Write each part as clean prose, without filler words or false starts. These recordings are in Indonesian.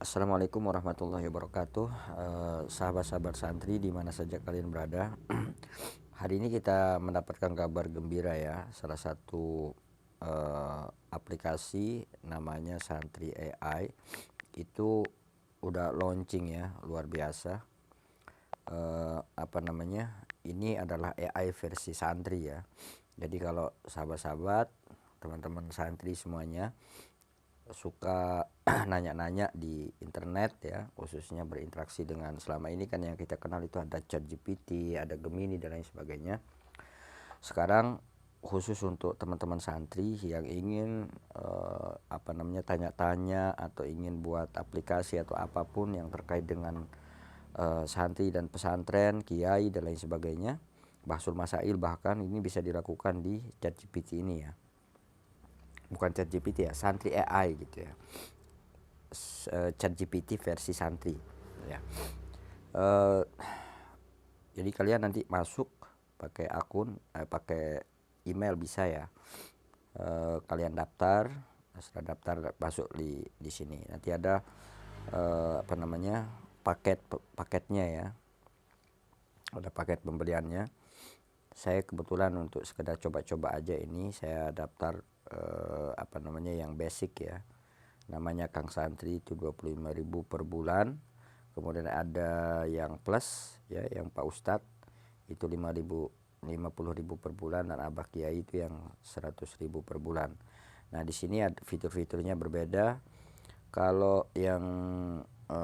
Assalamualaikum warahmatullahi wabarakatuh. Sahabat-sahabat santri di mana saja kalian berada. Hari ini kita mendapatkan kabar gembira ya. Salah satu aplikasi namanya Santri AI itu udah launching ya, luar biasa. Ini adalah AI versi santri ya. Jadi kalau sahabat-sahabat, teman-teman santri semuanya suka nanya-nanya di internet ya, khususnya berinteraksi dengan, selama ini kan yang kita kenal itu ada ChatGPT, ada Gemini dan lain sebagainya. Sekarang khusus untuk teman-teman santri yang ingin tanya-tanya atau ingin buat aplikasi atau apapun yang terkait dengan santri dan pesantren, kiai dan lain sebagainya, bahsul masail, bahkan ini bisa dilakukan di ChatGPT ini ya. Bukan ChatGPT ya, Santri AI gitu ya. ChatGPT versi santri ya. Jadi kalian nanti masuk pakai akun, pakai email bisa ya. Kalian daftar, setelah daftar masuk di sini. Nanti ada paketnya ya. Ada paket pembeliannya. Saya kebetulan untuk sekedar coba-coba aja ini saya daftar yang basic ya. Namanya Kang Santri itu 25.000 per bulan. Kemudian ada yang plus ya, yang Pak Ustadz itu 50.000 per bulan, dan Abah Kiai itu yang 100.000 per bulan. Nah, di sini ada fitur-fiturnya berbeda. Kalau yang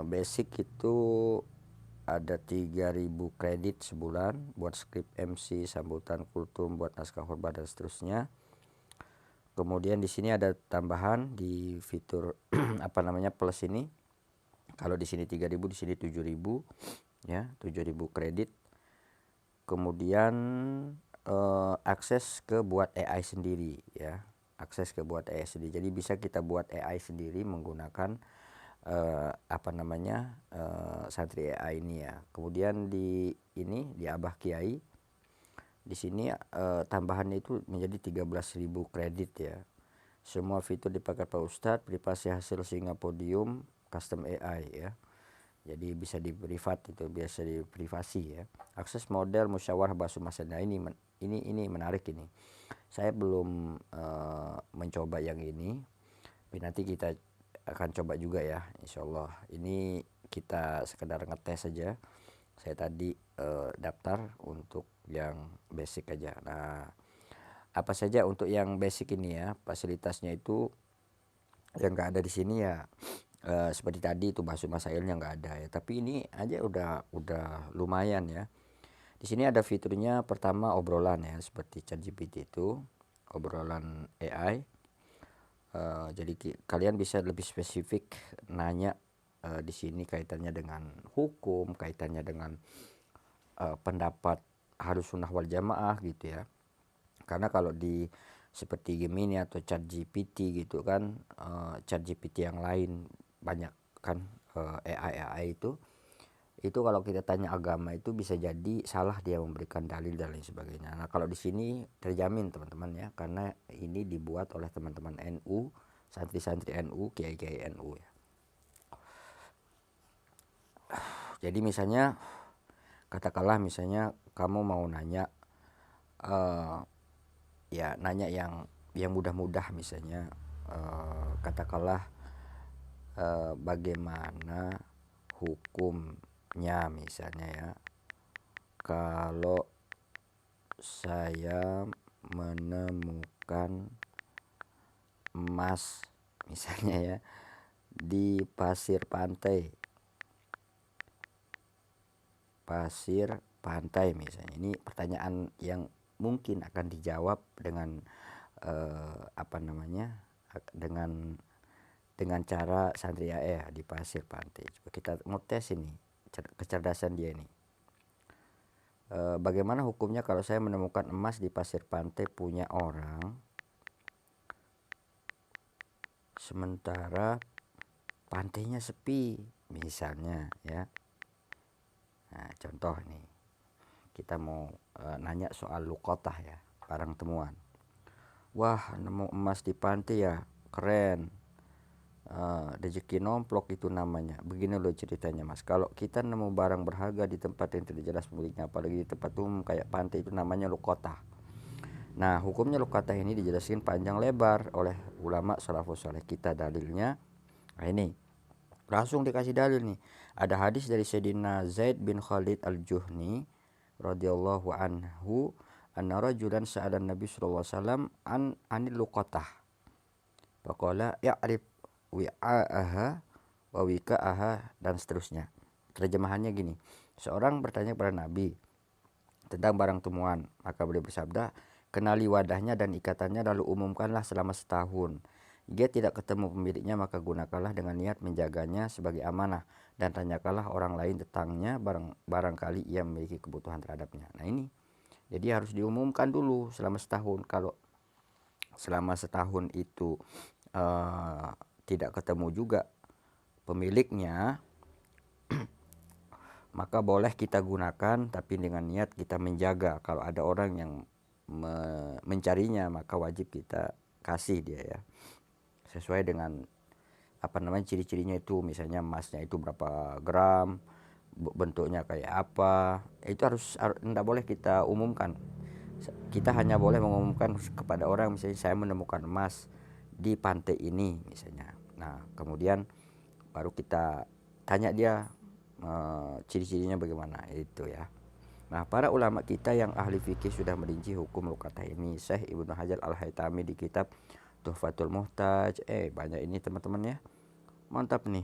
basic itu ada 3.000 kredit sebulan buat skrip MC, sambutan kultum, buat naskah khutbah dan seterusnya. Kemudian di sini ada tambahan di fitur plus ini. Kalau di sini 3.000, di sini 7.000 ya, 7.000 kredit. Kemudian akses ke buat AI sendiri ya. Akses ke buat AI sendiri. Jadi bisa kita buat AI sendiri menggunakan Santri AI ini ya. Kemudian di Abah Kiai, di sini tambahannya itu menjadi 13.000 kredit ya. Semua fitur dipakai Pak Ustadz, privasi hasil singa podium, custom AI ya. Jadi bisa di privat, itu biasa di privasi ya. Akses model musyawarah bahasa masalah, ini menarik ini. Saya belum mencoba yang ini. Tapi nanti kita akan coba juga ya, insyaallah. Ini kita sekedar ngetes saja. Saya tadi daftar untuk yang basic aja. Nah, apa saja untuk yang basic ini ya, fasilitasnya itu yang nggak ada di sini ya, seperti tadi itu bahasa masailnya nggak ada ya, tapi ini aja udah lumayan ya. Di sini ada fiturnya, pertama obrolan ya, seperti ChatGPT itu obrolan AI. Jadi kalian bisa lebih spesifik nanya di sini kaitannya dengan hukum, kaitannya dengan pendapat Ahlus Sunnah wal Jamaah gitu ya. Karena kalau di seperti Gemini atau ChatGPT gitu kan, ChatGPT yang lain banyak kan, AI itu kalau kita tanya agama itu bisa jadi salah dia memberikan dalil dan lain sebagainya. Nah, kalau di sini terjamin teman-teman ya, karena ini dibuat oleh teman-teman NU, santri-santri NU, kiai-kiai NU ya. Jadi misalnya, katakanlah misalnya kamu mau nanya nanya yang mudah-mudah, misalnya katakanlah bagaimana hukumnya misalnya ya kalau saya menemukan emas misalnya ya di pasir pantai misalnya. Ini pertanyaan yang mungkin akan dijawab dengan dengan cara Santri AI ya, di pasir pantai. Coba kita mau tes ini kecerdasan dia ini. Bagaimana hukumnya kalau saya menemukan emas di pasir pantai punya orang, sementara pantainya sepi misalnya ya. Nah, contoh nih, kita mau nanya soal luqotah ya, barang temuan. Wah, nemu emas di pantai ya, keren. rezeki nomplok itu namanya. Begini loh ceritanya Mas, kalau kita nemu barang berharga di tempat yang tidak jelas pemiliknya, apalagi di tempat umum kayak pantai, itu namanya luqatah. Nah, hukumnya luqatah ini dijelaskan panjang lebar oleh ulama salafus saleh kita. Dalilnya, nah ini langsung dikasih dalil nih. Ada hadis dari Sayyidina Zaid bin Khalid al-Juhni radhiyallahu anhu, anna rajulan sa'ala Nabi sallallahu alaihi wasallam anil luqatah. Faqala ya'rif wi'a'aha wa wika'aha, dan seterusnya. Terjemahannya gini, seorang bertanya kepada Nabi tentang barang temuan, maka beliau bersabda, kenali wadahnya dan ikatannya, lalu umumkanlah selama setahun. Jika tidak ketemu pemiliknya, maka gunakanlah dengan niat menjaganya sebagai amanah, dan tanyakanlah orang lain tentangnya barangkali ia memiliki kebutuhan terhadapnya. Nah ini, jadi harus diumumkan dulu selama setahun. Kalau selama setahun itu tidak ketemu juga pemiliknya, maka boleh kita gunakan, tapi dengan niat kita menjaga. Kalau ada orang yang mencarinya, maka wajib kita kasih dia ya, sesuai dengan ciri-cirinya itu. Misalnya emasnya itu berapa gram, bentuknya kayak apa, itu harus tidak boleh kita umumkan. Kita hanya boleh mengumumkan kepada orang, misalnya saya menemukan emas di pantai ini misalnya. Nah kemudian baru kita tanya dia ciri-cirinya bagaimana itu ya. Nah, para ulama kita yang ahli fikih sudah merinci hukum luqatah ini. Syekh Ibnu Hajar Al-Haytami di kitab Tuhfatul Muhtaj, banyak ini teman-teman ya. Mantap nih.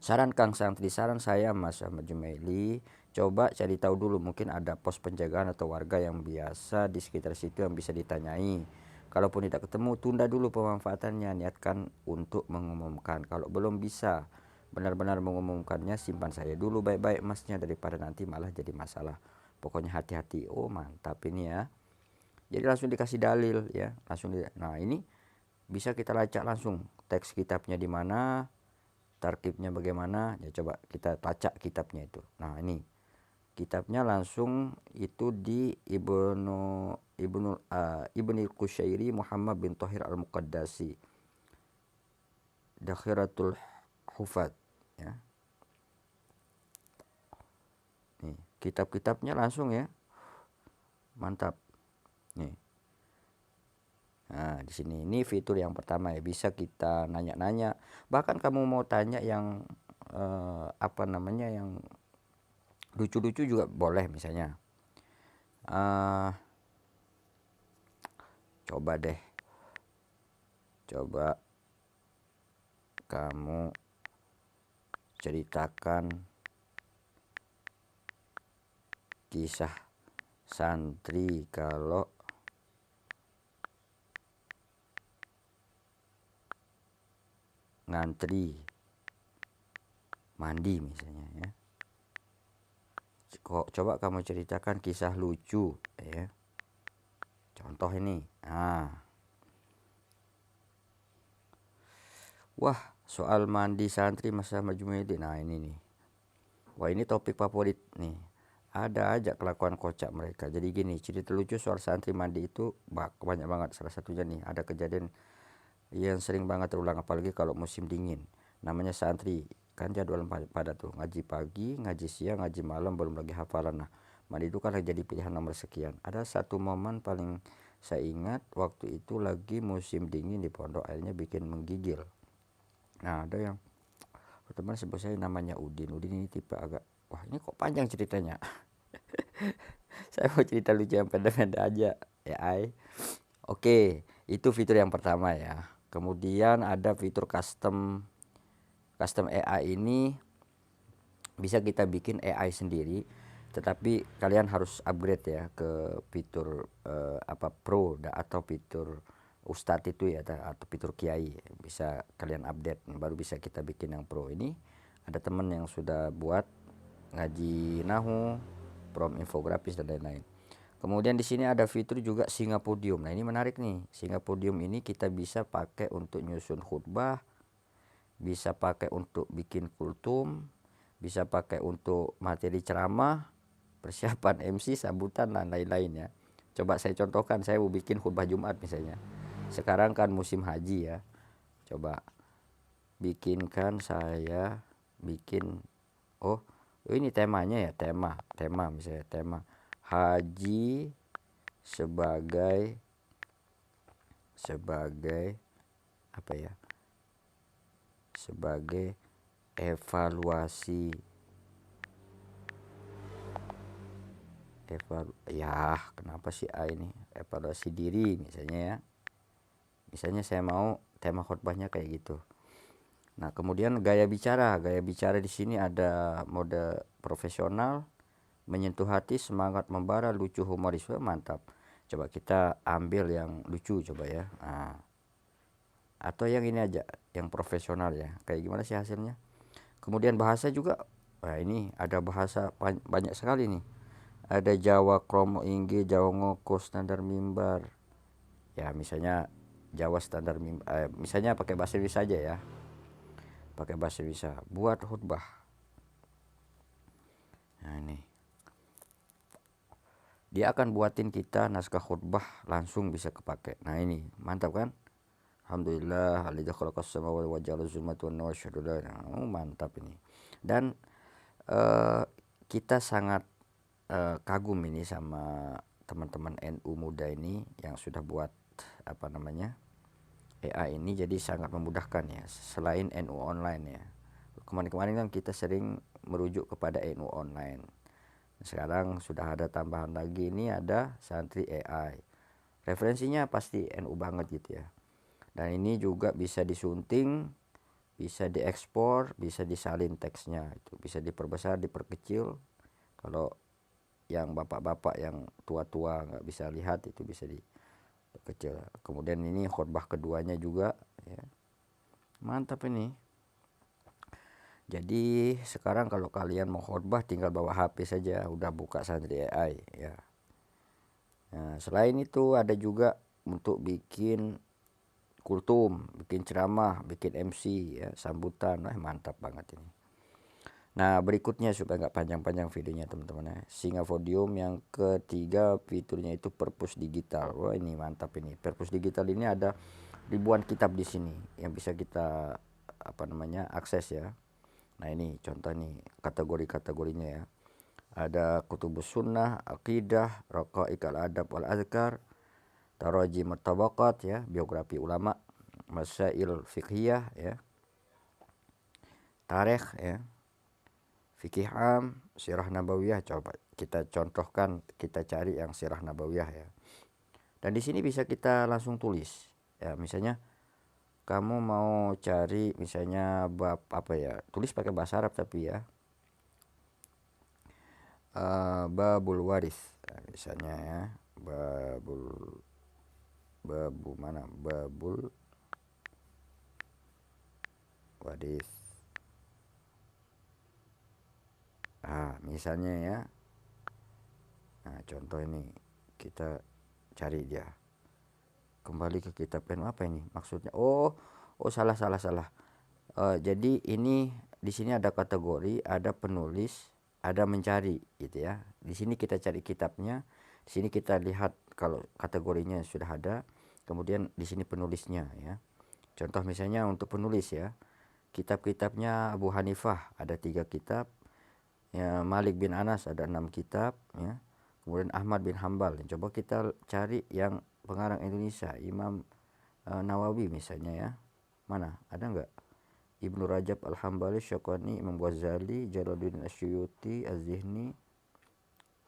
Saran Kang Santri, saran saya Mas Ahmad Jumaili, coba cari tahu dulu, mungkin ada pos penjagaan atau warga yang biasa di sekitar situ yang bisa ditanyai. Kalaupun tidak ketemu, tunda dulu pemanfaatannya, niatkan untuk mengumumkan. Kalau belum bisa benar-benar mengumumkannya, simpan saya dulu baik-baik emasnya, daripada nanti malah jadi masalah. Pokoknya hati-hati. Oh mantap ini ya. Jadi langsung dikasih dalil ya, nah ini bisa kita lacak langsung teks kitabnya di mana, tarkibnya bagaimana ya, coba kita lacak kitabnya itu. Nah ini kitabnya langsung itu di Ibnu Qusyairi Muhammad bin Thahir Al-Muqaddasi, Dakhiratul Hufat ya. Nih, kitab-kitabnya langsung ya. Mantap. Nih. Nah, di sini ini fitur yang pertama ya, bisa kita nanya-nanya. Bahkan kamu mau tanya yang yang lucu-lucu juga boleh misalnya. Coba deh. Coba kamu ceritakan kisah santri kalau ngantri mandi misalnya ya. Coba kamu ceritakan kisah lucu ya. Contoh ini. Wah, soal mandi santri Mas Ahmad Jumaidi. Nah ini nih. Wah ini topik favorit nih. Ada aja kelakuan kocak mereka. Jadi gini, cerita lucu soal santri mandi itu banyak banget. Salah satunya nih, ada kejadian yang sering banget terulang apalagi kalau musim dingin. Namanya santri kan jadwal pada tuh, ngaji pagi, ngaji siang, ngaji malam, belum lagi hafalan. Nah mandi itu kan jadi pilihan nomor sekian. Ada satu momen paling saya ingat, waktu itu lagi musim dingin di pondok, airnya bikin menggigil. Nah ada yang teman sebut saya namanya Udin ini tipe agak, wah ini kok panjang ceritanya. Saya mau cerita lucu yang pendek-pendek aja ya. Oke, itu fitur yang pertama ya. Kemudian ada fitur custom AI. Ini bisa kita bikin AI sendiri, tetapi kalian harus upgrade ya ke fitur Pro atau fitur Ustadz itu ya, atau fitur Kiai. Bisa kalian update, baru bisa kita bikin yang Pro. Ini ada teman yang sudah buat ngaji nahu, prom infografis dan lain-lain. Kemudian di sini ada fitur juga Singapodium. Nah ini menarik nih. Singapodium ini kita bisa pakai untuk nyusun khutbah, bisa pakai untuk bikin kultum, bisa pakai untuk materi ceramah, persiapan MC, sambutan dan lain-lain ya. Coba saya contohkan, saya mau bikin khutbah Jumat misalnya. Sekarang kan musim haji ya. Coba saya bikin, oh ini temanya ya, tema misalnya tema haji sebagai apa ya, sebagai evaluasi ya kenapa sih ini evaluasi diri misalnya ya, misalnya saya mau tema khotbahnya kayak gitu. Nah kemudian gaya bicara di sini ada mode profesional, menyentuh hati, semangat membara, lucu, humoris. Mantap, coba kita ambil yang lucu coba ya. Nah, atau yang ini aja yang profesional ya, kayak gimana sih hasilnya. Kemudian bahasa juga, nah ini ada bahasa banyak sekali nih, ada Jawa kromo inggi, Jawa ngoko, standar mimbar ya, misalnya Jawa standar mimbar, misalnya pakai bahasa Indonesia aja ya, pakai bahasa Indonesia buat khutbah. Nah ini dia akan buatin kita naskah khutbah langsung bisa kepake. Nah ini mantap kan. Alhamdulillah alladzi khalaqas samawati wa ja'ala zulumati wan nur, mantap ini. Dan kita sangat kagum ini sama teman-teman NU muda ini yang sudah buat apa namanya AI ini, jadi sangat memudahkan ya, selain NU online ya. Kemarin-kemarin kan kita sering merujuk kepada NU online. Sekarang sudah ada tambahan lagi, ini ada santri AI. Referensinya pasti NU banget gitu ya. Dan ini juga bisa disunting, bisa diekspor, bisa disalin teksnya, itu bisa diperbesar, diperkecil. Kalau yang bapak-bapak yang tua-tua nggak bisa lihat itu bisa dikecil. Kemudian ini khotbah keduanya juga ya. Mantap ini. Jadi sekarang kalau kalian mau khotbah tinggal bawa HP saja, udah buka Santri AI ya. Nah, selain itu ada juga untuk bikin kultum, bikin ceramah, bikin MC ya, sambutan. Mantap banget ini. Nah berikutnya supaya nggak panjang-panjang videonya teman-teman ya, Singa Podium yang ketiga fiturnya itu perpus digital. Wah ini mantap ini. Perpus digital ini ada ribuan kitab di sini yang bisa kita apa namanya akses ya. Nah ini contoh nih kategori-kategorinya ya. Ada kutubus sunnah, akidah, raqaiq al-adab wal azkar, taraji martabaqat ya, biografi ulama, masail fiqhiyah ya, tarikh ya, fikih am, sirah nabawiyah. Coba kita contohkan, kita cari yang sirah nabawiyah ya. Dan di sini bisa kita langsung tulis ya, misalnya kamu mau cari misalnya bab apa ya, tulis pakai bahasa Arab tapi ya, babul waris misalnya ya, babul waris. Misalnya ya, nah contoh ini kita cari dia, kembali ke kitab apa ini maksudnya, salah. Jadi ini di sini ada kategori, ada penulis, ada mencari gitu ya. Di sini kita cari kitabnya, di sini kita lihat kalau kategorinya sudah ada, kemudian di sini penulisnya ya. Contoh misalnya untuk penulis ya, kitab-kitabnya Abu Hanifah ada 3 kitab ya, Malik bin Anas ada 6 kitab ya, kemudian Ahmad bin Hambal. Coba kita cari yang pengarang Indonesia, Imam Nawawi misalnya ya, mana ada enggak? Ibnu Rajab Al-Hambali, Syaukani, Imam Ghazali, Jalaluddin Asyuyuti, Az-Zihni,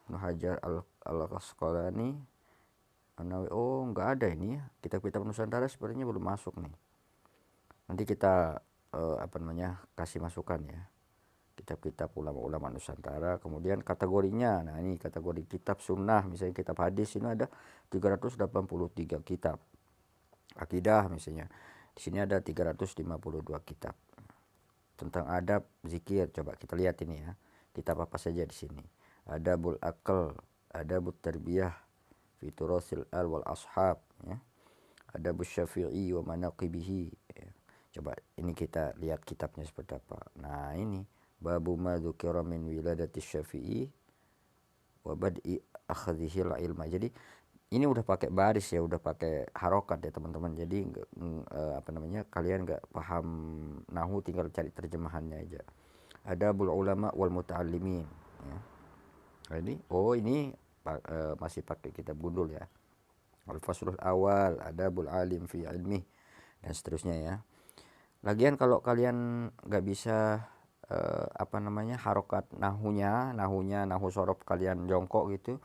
Ibnu Hajar Al-Asqalani, An-Nawawi. Enggak ada ini ya. Kitab-kitab Nusantara sebenarnya belum masuk nih. Nanti kita apa namanya kasih masukan ya. Kitab-kitab ulama-ulama Nusantara, kemudian kategorinya. Nah, ini kategori kitab sunnah, misalnya kitab hadis ini ada 383 kitab. Akidah misalnya, di sini ada 352 kitab. Tentang adab, zikir, coba kita lihat ini ya. Kitab apa saja di sini. Adabul Aql, Adabut Tarbiyah, Fiturasil Al wal Ashab ya. Adabus Syafi'i wa Manaqibihi ya. Coba ini kita lihat kitabnya seperti apa. Nah, ini babu ma dzukira min wiladatis Syafi'i wa bad'i akhdhihil ilma. Jadi ini udah pakai baris ya, udah pakai harokat ya teman-teman. Jadi kalian nggak paham nahu tinggal cari terjemahannya aja. Adabul ulama wal muta'allimin ya. Nah, ini masih pakai kitab gundul ya. Al-faslul awal adabul alim fi ilmi dan seterusnya ya. Lagian kalau kalian nggak bisa harokat nahunya nahu sorof kalian jongkok gitu,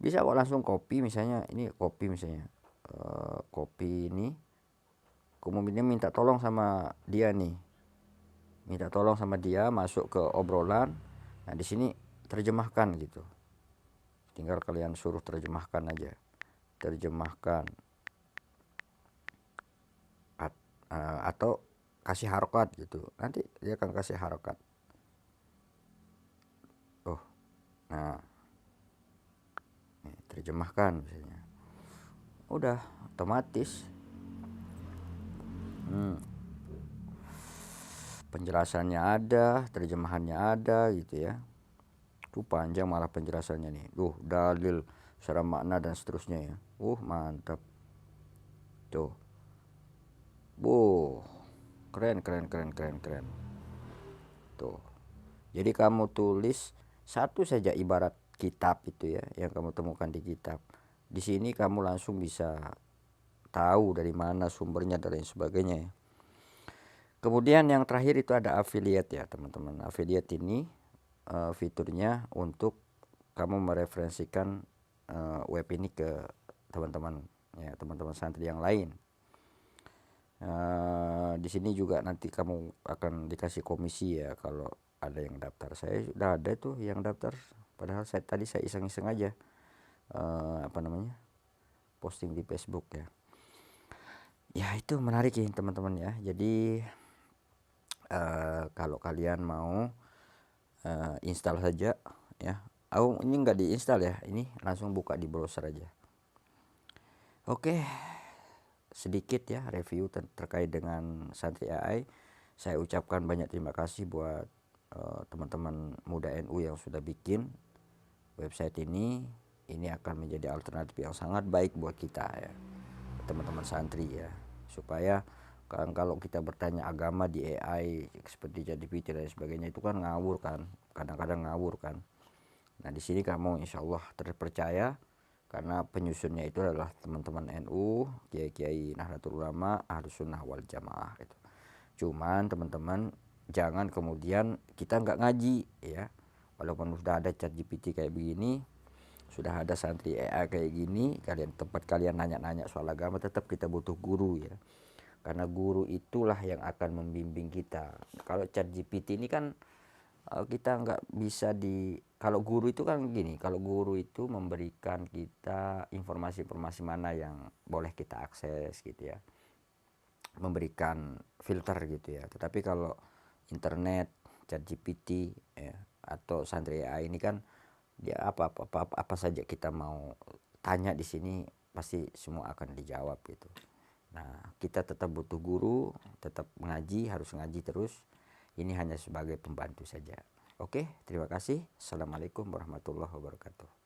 bisa kok langsung copy. Misalnya ini copy, misalnya copy ini, kemudian minta tolong sama dia nih, masuk ke obrolan. Nah di sini terjemahkan gitu, tinggal kalian suruh terjemahkan aja, terjemahkan atau kasih harokat gitu, nanti dia akan kasih harokat. Nah terjemahkan misalnya, udah otomatis penjelasannya ada, terjemahannya ada gitu ya. Tuh panjang malah penjelasannya nih, dalil secara makna dan seterusnya ya. Mantap tuh, keren tuh. Jadi kamu tulis satu saja ibarat kitab itu ya, yang kamu temukan di kitab, di sini kamu langsung bisa tahu dari mana sumbernya dan lain sebagainya ya. Kemudian yang terakhir itu ada affiliate ya teman-teman. Affiliate ini fiturnya untuk kamu mereferensikan web ini ke teman-teman ya, teman-teman santri yang lain. Di sini juga nanti kamu akan dikasih komisi ya kalau ada yang daftar. Saya sudah ada tuh yang daftar, padahal saya iseng-iseng aja posting di Facebook ya. Ya itu menarik ya teman-teman ya. Jadi kalau kalian mau install saja ya. Ini nggak diinstal ya, ini langsung buka di browser aja. Oke, sedikit ya review terkait dengan Santri AI. Saya ucapkan banyak terima kasih buat teman-teman muda NU yang sudah bikin website ini. Ini akan menjadi alternatif yang sangat baik buat kita ya, teman-teman santri ya, supaya kalau kita bertanya agama di AI seperti ChatGPT dan sebagainya itu kan ngawur kan, kadang-kadang ngawur kan. Nah di sini kamu insya Allah terpercaya karena penyusunnya itu adalah teman-teman NU, kiai-kiai Nahdlatul Ulama, Ahlus Sunnah wal Jamaah gitu. Cuman teman-teman jangan kemudian kita nggak ngaji ya, walaupun sudah ada ChatGPT kayak begini, sudah ada Santri AI kayak gini, tempat kalian nanya-nanya soal agama, tetap kita butuh guru ya. Karena guru itulah yang akan membimbing kita. Kalau ChatGPT ini kan kita nggak bisa kalau guru itu kan gini, kalau guru itu memberikan kita informasi-informasi mana yang boleh kita akses gitu ya, memberikan filter gitu ya. Tetapi kalau internet, ChatGPT ya, atau Santri AI ini kan dia apa saja kita mau tanya di sini pasti semua akan dijawab gitu. Nah kita tetap butuh guru, tetap ngaji, harus ngaji terus. Ini hanya sebagai pembantu saja. Oke, terima kasih. Assalamualaikum warahmatullahi wabarakatuh.